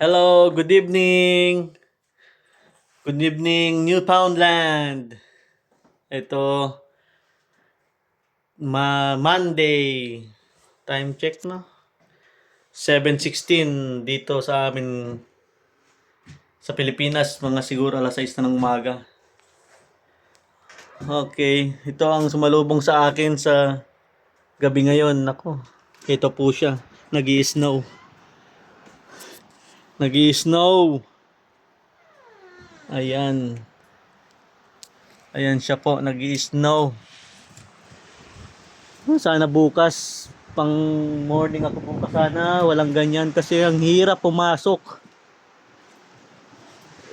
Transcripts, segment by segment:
Hello, good evening. Good evening, Newfoundland. Ito, Monday. Time check no? 7:16 dito sa amin sa Pilipinas, mga siguro alas 6 na ng umaga. Okay, ito ang sumalubong sa akin sa gabi ngayon. Nako, ito po siya. Nag-i-snow. Nag-i-snow. Ayan. Ayan siya po, nag-i-snow. Sana bukas, pang morning ako bukas sana, walang ganyan kasi ang hirap pumasok.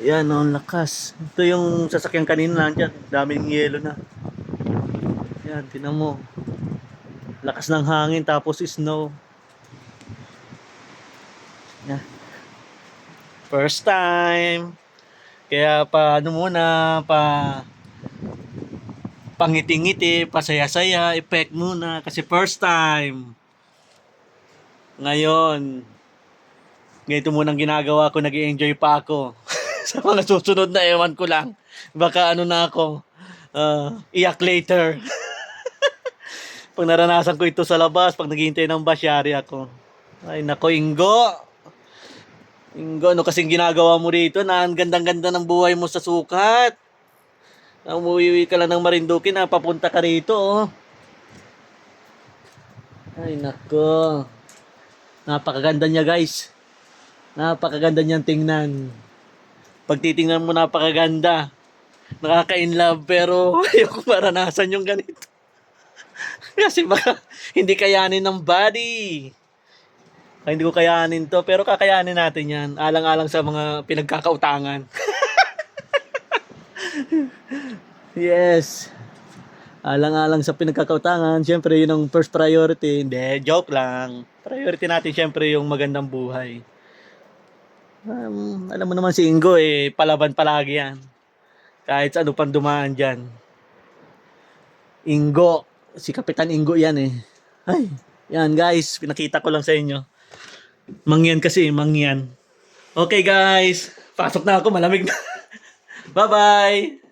Yan, ang lakas. Ito yung sasakyan kanina nandiyan, daming yelo na. Yan, tinan mo. Lakas ng hangin tapos snow. Yan. First time. Kaya pa ano muna, pangiti-ngiti, pasaya-saya, effect muna kasi first time. Ngayon, ganito munang ginagawa ko, nag-i-enjoy pa ako. Sa mga susunod na ewan ko lang. Baka ano na ako, iyak later. Pag naranasan ko ito sa labas, pag naghihintay ng bus, yari ako. Ay nako, Ingo. Ingo, ano kasing ginagawa mo rito na ang gandang-ganda ng buhay mo sa sukat? Umuwi ka lang ng Marinduque na papunta ka rito, oh. Ay nako. Napakaganda niya, guys. Napakaganda niyang tingnan. Pag titingnan mo, napakaganda. Nakaka-inlove pero ayoko maranasan yung ganito. Kasi baka hindi kayanin ng body. Hindi ko kayanin to pero kakayanin natin yan. Alang-alang sa mga pinagkakautangan. Yes. Alang-alang sa pinagkakautangan, syempre yun ang first priority. Hindi, joke lang. Priority natin syempre yung magandang buhay. Alam mo naman si Ingo palaban palagi yan. Kahit ano pang dumaan dyan. Ingo. Si Kapitan Ingo yan eh. Ay, yan guys. Pinakita ko lang sa inyo. Mangyan kasi, mangyan. Okay guys. Pasok na ako. Malamig na. Bye-bye.